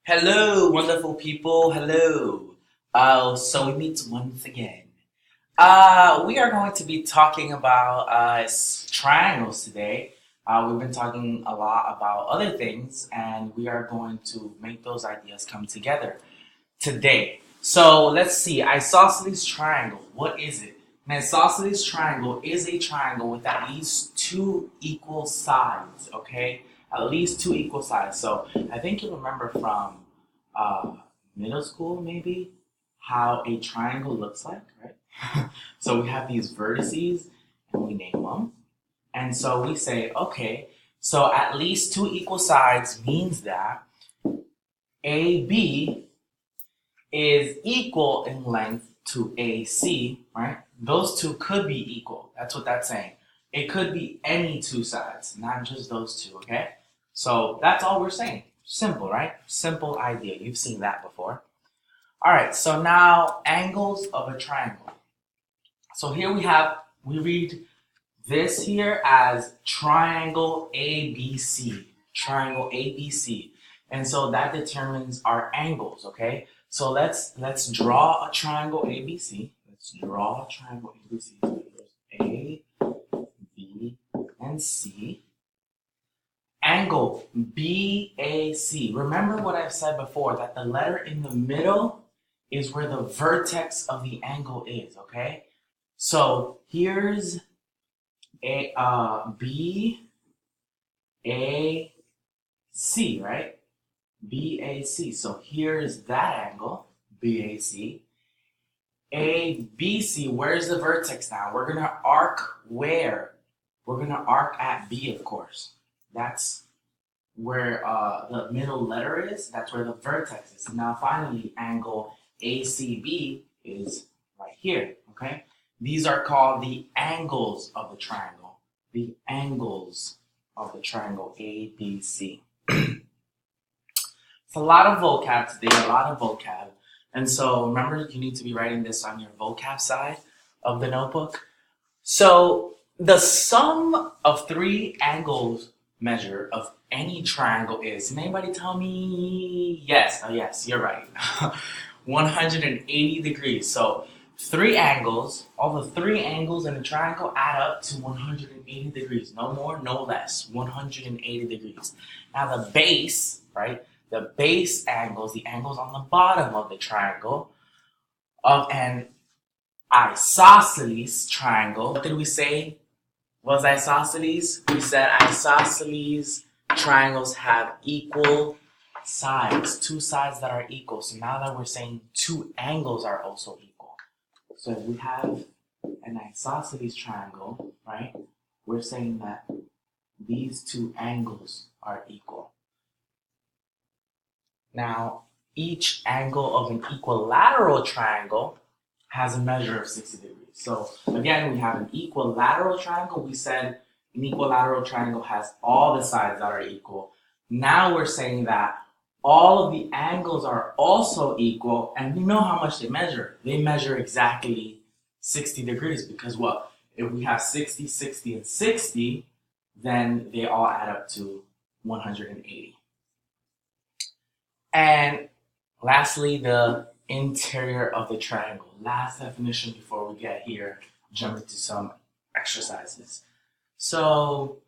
Hello, wonderful people. Hello. So we meet once again. We are going to be talking about triangles today. We've been talking a lot about other things, and we are going to make those ideas come together today. So let's see. Isosceles triangle. What is it? An isosceles triangle is a triangle with at least two equal sides. Okay, at least two equal sides. So I think you remember from uh, middle school, maybe, how a triangle looks like, right? So we have these vertices, and we name them. And so we say, okay, so at least two equal sides means that AB is equal in length to AC, right? Those two could be equal. That's what that's saying. It could be any two sides, not just those two, okay? So that's all we're saying. Simple, right? Simple idea. You've seen that before. All right, so now angles of a triangle. So here we read this here as triangle ABC. Triangle ABC. And so that determines our angles, okay? So let's draw a triangle ABC. Let's draw a triangle ABC. So here's A, B, and C. Angle BAC. Remember what I've said before, that the letter in the middle is where the vertex of the angle is, okay? So here's BAC, right? BAC. So here's that angle, BAC. ABC, where's the vertex now? We're gonna arc where? We're gonna arc at B, of course. That's where the middle letter is. That's where the vertex is. Now finally, angle ACB is right here, okay? These are called the angles of the triangle. The angles of the triangle ABC. It's a lot of vocab today, a lot of vocab. And so remember, you need to be writing this on your vocab side of the notebook. So the sum of three angles measure of any triangle is, can anybody tell me? Yes, oh yes, you're right. 180 degrees. So three angles, all the three angles in a triangle add up to 180 degrees. No more, no less. 180 degrees. Now the base, right? The base angles, the angles on the bottom of the triangle of an isosceles triangle. What did we say was isosceles? We said isosceles triangles have equal sides, two sides that are equal. So now that we're saying two angles are also equal. So if we have an isosceles triangle, right, we're saying that these two angles are equal. Now, each angle of an equilateral triangle has a measure of 60 degrees. So again, we have an equilateral triangle. We said an equilateral triangle has all the sides that are equal. Now we're saying that all of the angles are also equal, and we know how much they measure. They measure exactly 60 degrees because what? If we have 60, 60, and 60, then they all add up to 180. And lastly, the interior of the triangle. Last definition before we get here, jump into some exercises. So,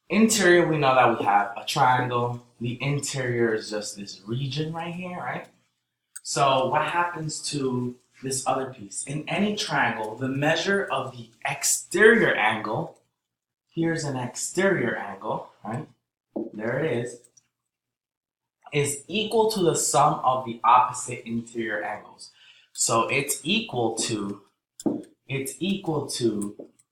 interior, we know that we have a triangle. The interior is just this region right here, right? So, what happens to this other piece? In any triangle, the measure of the exterior angle, here's an exterior angle, right? There it is equal to the sum of the opposite interior angles. So it's equal to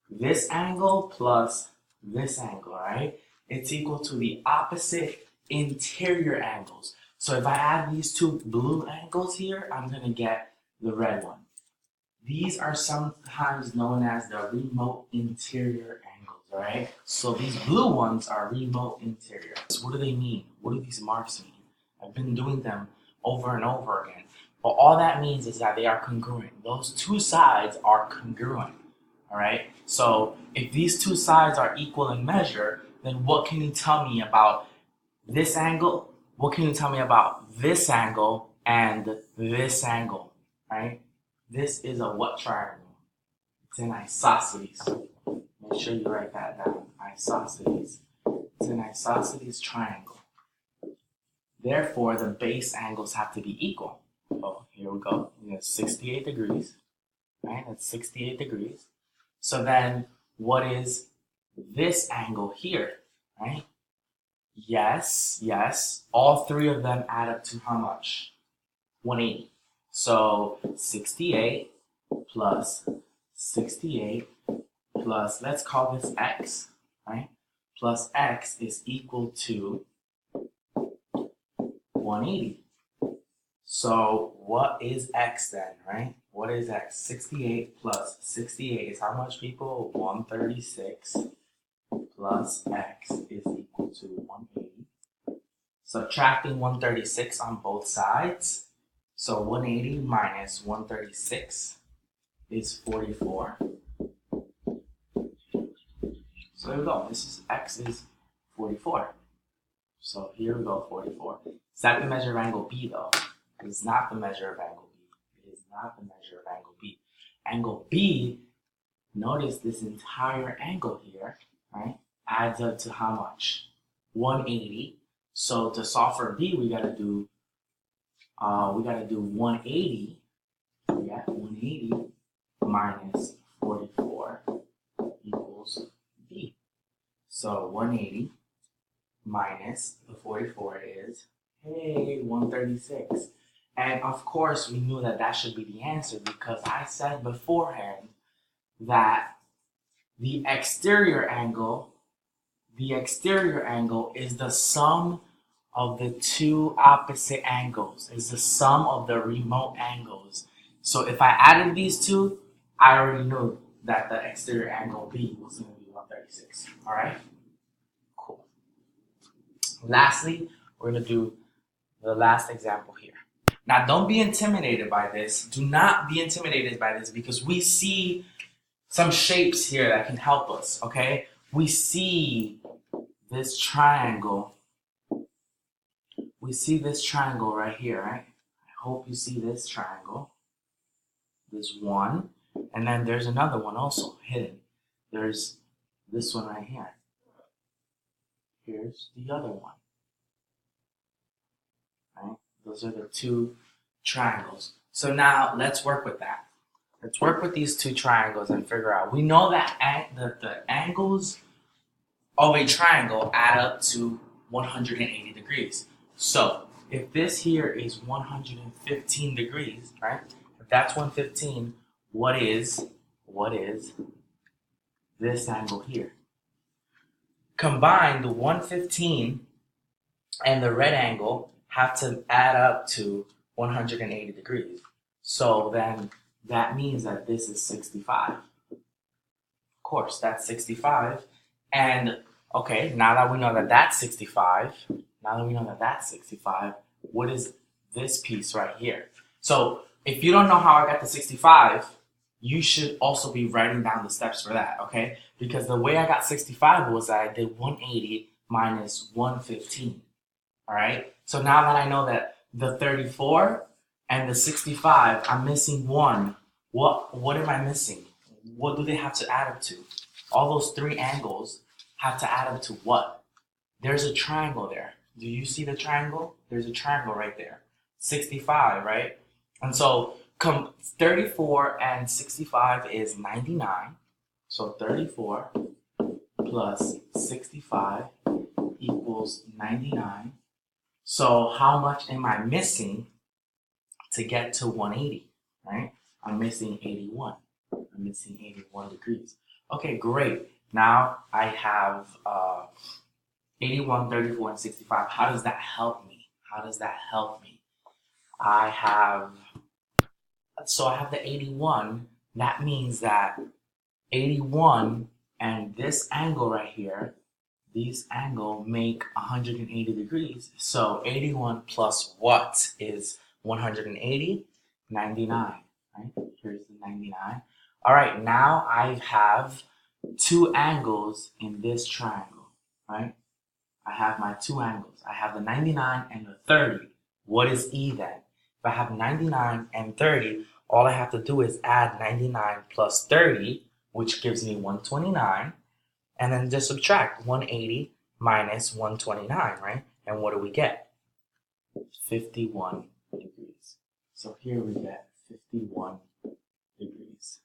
this angle plus this angle, right? It's equal to the opposite interior angles. So if I add these two blue angles here, I'm going to get the red one. These are sometimes known as the remote interior angles, all right? So these blue ones are remote interior. So what do they mean? What do these marks mean? I've been doing them over and over again. But all that means is that they are congruent. Those two sides are congruent. All right? So if these two sides are equal in measure, then what can you tell me about this angle, what can you tell me about this angle and this angle, right? This is a what triangle? It's an isosceles. Make sure you write that down. Isosceles. It's an isosceles triangle. Therefore, the base angles have to be equal. Oh, here we go. We have 68 degrees, right? That's 68 degrees. So then, what is this angle here, right? Yes, yes. All three of them add up to how much? 180. So 68 plus 68 plus, let's call this x, right? Plus x is equal to 180. So what is x then, right? What is x? 68 plus 68 is how much, people? 136 plus x is equal to 180. Subtracting 136 on both sides. So 180 minus 136 is 44. So there we go. This is x is 44. So here we go, 44. Is that the measure of angle B though? It is not the measure of angle B. It is not the measure of angle B. Angle B, notice this entire angle here, right, adds up to how much? 180. So to solve for B, we gotta do 180. We got 180 minus 44 equals B. So 180 minus the 44 is, hey, 136. And of course, we knew that that should be the answer because I said beforehand that the exterior angle is the sum of the two opposite angles, is the sum of the remote angles. So if I added these two, I already knew that the exterior angle B was going to be 136. All right? Cool. Lastly, we're going to do the last example here. Now, don't be intimidated by this. Do not be intimidated by this because we see some shapes here that can help us, okay? We see this triangle. We see this triangle right here, right? I hope you see this triangle. There's one, and then there's another one also hidden. There's this one right here. Here's the other one. Right? Those are the two triangles. So now let's work with that. Let's work with these two triangles and figure out. We know that the angles of a triangle add up to 180 degrees. So if this here is 115 degrees, right? If that's 115, what is this angle here? Combine the 115 and the red angle have to add up to 180 degrees. So then that means that this is 65. Of course, that's 65. And okay, now that we know that that's 65, what is this piece right here? So if you don't know how I got to 65, you should also be writing down the steps for that, okay? Because the way I got 65 was that I did 180 minus 115, all right? So now that I know that the 34 and the 65, I'm missing one. What am I missing? What do they have to add up to? All those three angles have to add up to what? There's a triangle there. Do you see the triangle? There's a triangle right there. 65, right? And so 34 and 65 is 99. So 34 plus 65 equals 99. So how much am I missing to get to 180, right? I'm missing 81. I'm missing 81 degrees. Okay, great. Now I have 81, 34, and 65. How does that help me? I have the 81. That means that 81 and this angle right here, these angle make 180 degrees. So 81 plus what is 180? 99, right? Here's the 99. All right, now I have two angles in this triangle, right? I have my two angles. I have the 99 and the 30. What is E then? If I have 99 and 30, all I have to do is add 99 plus 30, which gives me 129, and then just subtract 180 minus 129, right? And what do we get? 51 degrees. So here we get 51 degrees.